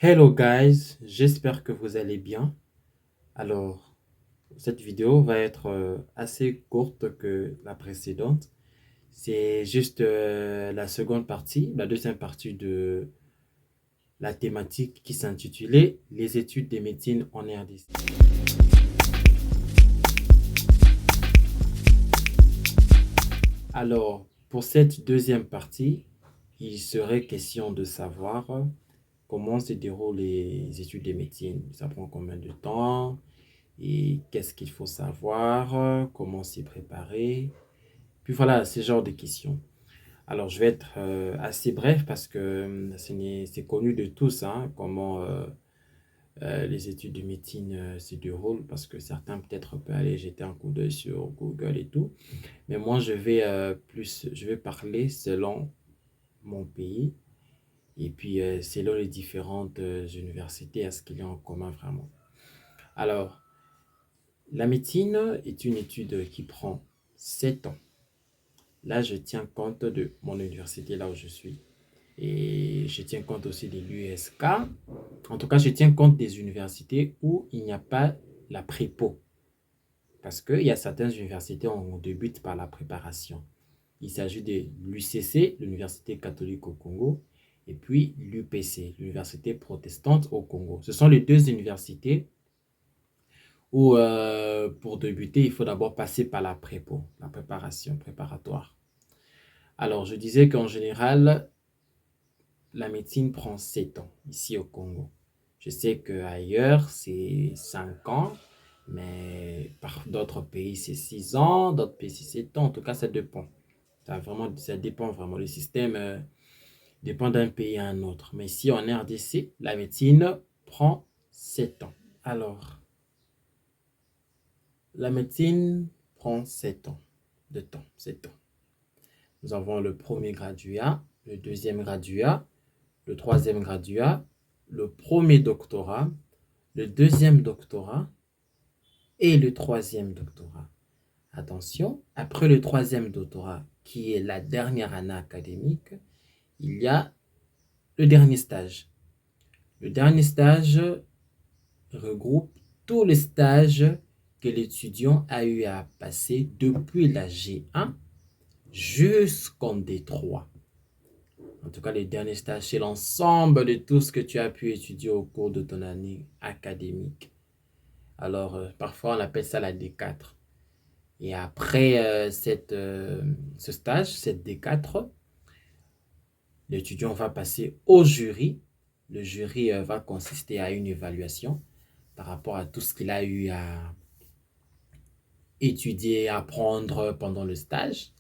Hello guys, j'espère que vous allez bien. Alors, cette vidéo va être assez courte que la précédente. C'est juste la seconde partie, la deuxième partie de la thématique qui s'intitulait Les études de médecine en RDC. Alors, pour cette deuxième partie, il serait question de savoir comment se déroulent les études de médecine. Ça prend combien de temps? Et qu'est-ce qu'il faut savoir, comment s'y préparer. Puis voilà, ce genre de questions. Alors, je vais être assez bref parce que c'est connu de tous hein, comment les études de médecine se déroulent parce que certains peut-être peuvent aller jeter un coup d'œil sur Google et tout. Mais moi, je vais parler selon mon pays et puis selon les différentes universités, à ce qu'il y a en commun vraiment. Alors, la médecine est une étude qui prend 7 ans. Là, je tiens compte de mon université, là où je suis. Et je tiens compte aussi de l'USK. En tout cas, je tiens compte des universités où il n'y a pas la prépo. Parce qu'il y a certaines universités où on débute par la préparation. Il s'agit de l'UCC, l'Université catholique au Congo, et puis l'UPC, l'Université protestante au Congo. Ce sont les deux universités où, pour débuter, il faut d'abord passer par la prépo, la préparation préparatoire. Alors, je disais qu'en général, la médecine prend 7 ans ici au Congo. Je sais qu'ailleurs, c'est 5 ans, mais par d'autres pays, c'est 6 ans, d'autres pays, c'est 7 ans. En tout cas, ça dépend. Ça dépend vraiment. Le système dépend d'un pays à un autre. Mais ici, en RDC, la médecine prend 7 ans. Alors, la médecine prend 7 ans de temps, 7 ans. Nous avons le premier graduat, le deuxième graduat, le troisième graduat, le premier doctorat, le deuxième doctorat et le troisième doctorat. Attention, après le troisième doctorat, qui est la dernière année académique, il y a le dernier stage. Le dernier stage regroupe tous les stages que l'étudiant a eu à passer depuis la G1 jusqu'en D3. En tout cas, les derniers stages, c'est l'ensemble de tout ce que tu as pu étudier au cours de ton année académique. Alors, parfois, on appelle ça la D4. Et après ce stage, cette D4, l'étudiant va passer au jury. Le jury va consister à une évaluation par rapport à tout ce qu'il a eu à étudier, à apprendre pendant le stage.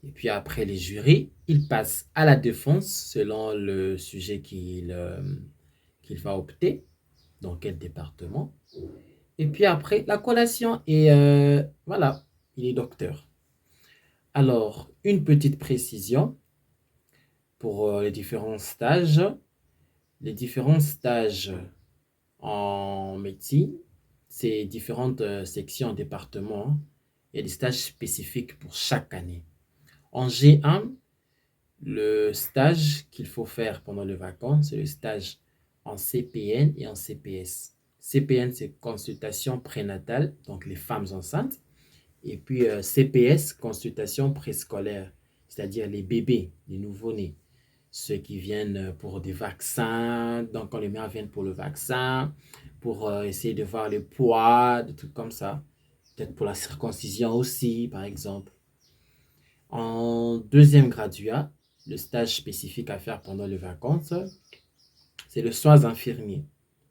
Et puis après les jurys, il passe à la défense selon le sujet qu'il va opter, dans quel département. Et puis après, la collation et voilà, il est docteur. Alors, une petite précision pour les différents stages. Les différents stages en médecine, c'est différentes sections, départements. Il y a des stages spécifiques pour chaque année. En G1, le stage qu'il faut faire pendant les vacances, c'est le stage en CPN et en CPS. CPN, c'est consultation prénatale, donc les femmes enceintes. Et puis CPS, consultation préscolaire, c'est-à-dire les bébés, les nouveau-nés. Ceux qui viennent pour des vaccins, donc quand les mères viennent pour le vaccin, pour essayer de voir le poids, des trucs comme ça. Peut-être pour la circoncision aussi, par exemple. En deuxième graduat, le stage spécifique à faire pendant les vacances, c'est le soins infirmiers.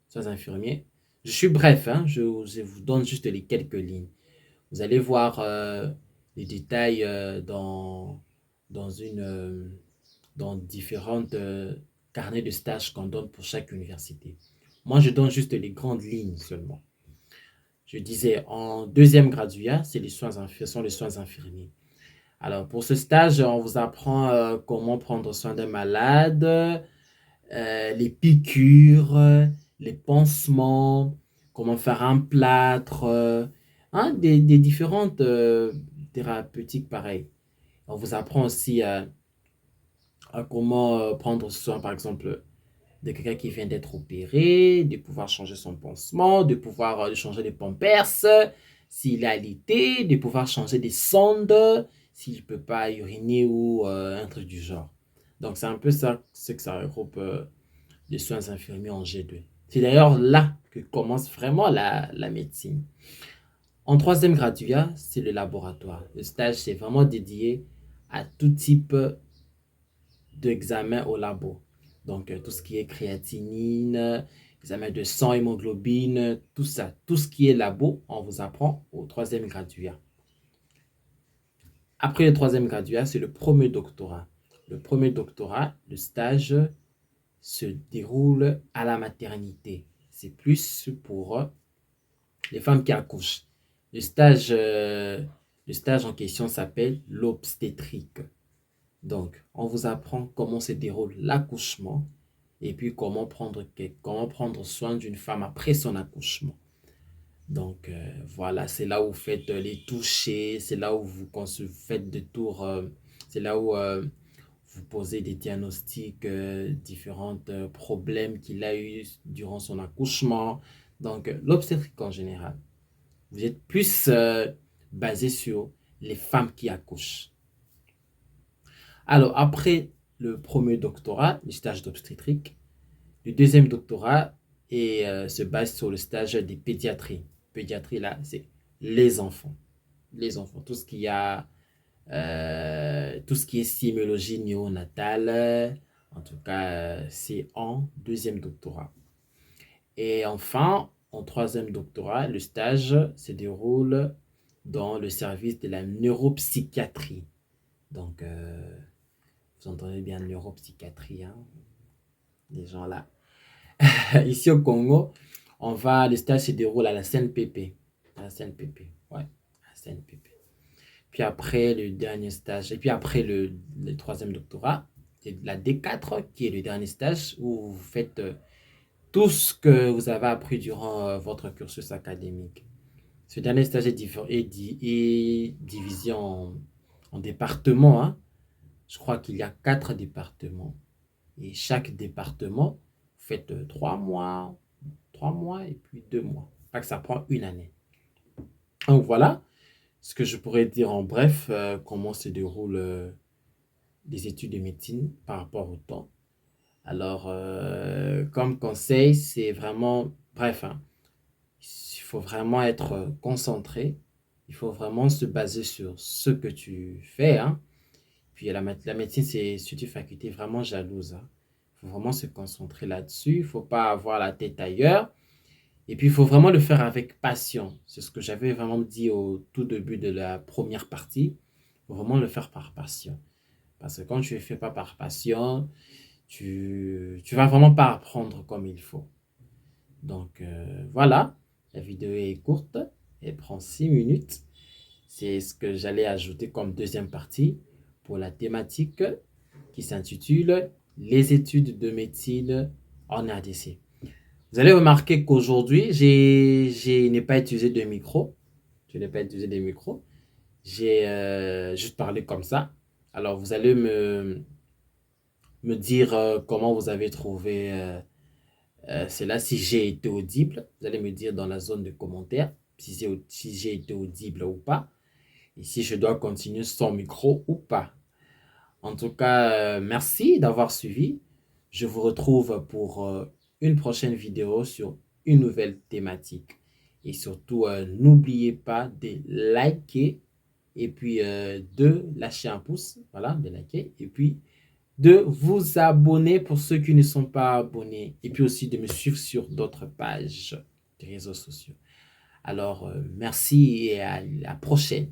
Soins infirmiers. Je suis bref, hein, je vous donne juste les quelques lignes. Vous allez voir les détails dans, une, dans différentes carnets de stage qu'on donne pour chaque université. Moi, je donne juste les grandes lignes seulement. Je disais, en deuxième graduat, sont les soins infirmiers. Alors, pour ce stage, on vous apprend comment prendre soin d'un malade, les piqûres, les pansements, comment faire un plâtre, hein, des différentes thérapeutiques pareilles. On vous apprend aussi à comment prendre soin, par exemple, de quelqu'un qui vient d'être opéré, de pouvoir changer son pansement, de pouvoir changer les pampers, s'il a alité, de pouvoir changer des sondes, s'il ne peut pas uriner ou un truc du genre. Donc, c'est un peu ça, ce que ça regroupe les soins infirmiers en G2. C'est d'ailleurs là que commence vraiment la médecine. En troisième graduat, c'est le laboratoire. Le stage, c'est vraiment dédié à tout type d'examen au labo. Donc, tout ce qui est créatinine, examen de sang, hémoglobine, tout ça. Tout ce qui est labo, on vous apprend au troisième graduat. Après le troisième graduat, c'est le premier doctorat. Le premier doctorat, le stage se déroule à la maternité. C'est plus pour les femmes qui accouchent. Le stage en question s'appelle l'obstétrique. Donc, on vous apprend comment se déroule l'accouchement et puis comment prendre soin d'une femme après son accouchement. Donc, voilà, c'est là où vous faites les touchés, c'est là où vous faites des tours, c'est là où vous posez des diagnostics, différents problèmes qu'il a eu durant son accouchement. Donc, l'obstétrique en général. Vous êtes plus basé sur les femmes qui accouchent. Alors, après le premier doctorat, le stage d'obstétrique, le deuxième doctorat se base sur le stage des pédiatries. Pédiatrie, là, c'est les enfants. Les enfants, tout ce qui est sémiologie néonatale, en tout cas, c'est en deuxième doctorat. Et enfin, en troisième doctorat, le stage se déroule dans le service de la neuropsychiatrie. Donc, vous entendez bien neuropsychiatrie, hein, les gens là. Ici au Congo, le stage se déroule à la CNPP. À la CNPP, ouais, à la CNPP. Puis après le dernier stage, et puis après le troisième doctorat, c'est la D4 qui est le dernier stage où vous faites tout ce que vous avez appris durant votre cursus académique. Ce dernier stage est divisé en départements, hein. Je crois qu'il y a 4 départements. Et chaque département, vous faites 3 mois et puis 2 mois. Fait que ça prend une année. Donc voilà ce que je pourrais dire en bref, comment se déroulent les études de médecine par rapport au temps. Alors, comme conseil, c'est vraiment, bref, hein, il faut vraiment être concentré. Il faut vraiment se baser sur ce que tu fais, hein. Puis la médecine, c'est une faculté vraiment jalouse, hein. Il faut vraiment se concentrer là-dessus. Il ne faut pas avoir la tête ailleurs. Et puis, il faut vraiment le faire avec passion. C'est ce que j'avais vraiment dit au tout début de la première partie. Il faut vraiment le faire par passion. Parce que quand tu ne le fais pas par passion, tu vas vraiment pas apprendre comme il faut. Donc, voilà. La vidéo est courte. Elle prend 6 minutes. C'est ce que j'allais ajouter comme deuxième partie pour la thématique qui s'intitule « Les études de médecine en RDC ». Vous allez remarquer qu'aujourd'hui, je n'ai pas utilisé de micro. Je n'ai pas utilisé de micro. J'ai juste parlé comme ça. Alors, vous allez me dire comment vous avez trouvé cela, si j'ai été audible. Vous allez me dire dans la zone de commentaires si j'ai été audible ou pas. Et si je dois continuer sans micro ou pas. En tout cas, merci d'avoir suivi. Je vous retrouve pour une prochaine vidéo sur une nouvelle thématique. Et surtout, n'oubliez pas de liker et puis de lâcher un pouce. Voilà, de liker. Et puis de vous abonner pour ceux qui ne sont pas abonnés. Et puis aussi de me suivre sur d'autres pages des réseaux sociaux. Alors, merci et à la prochaine.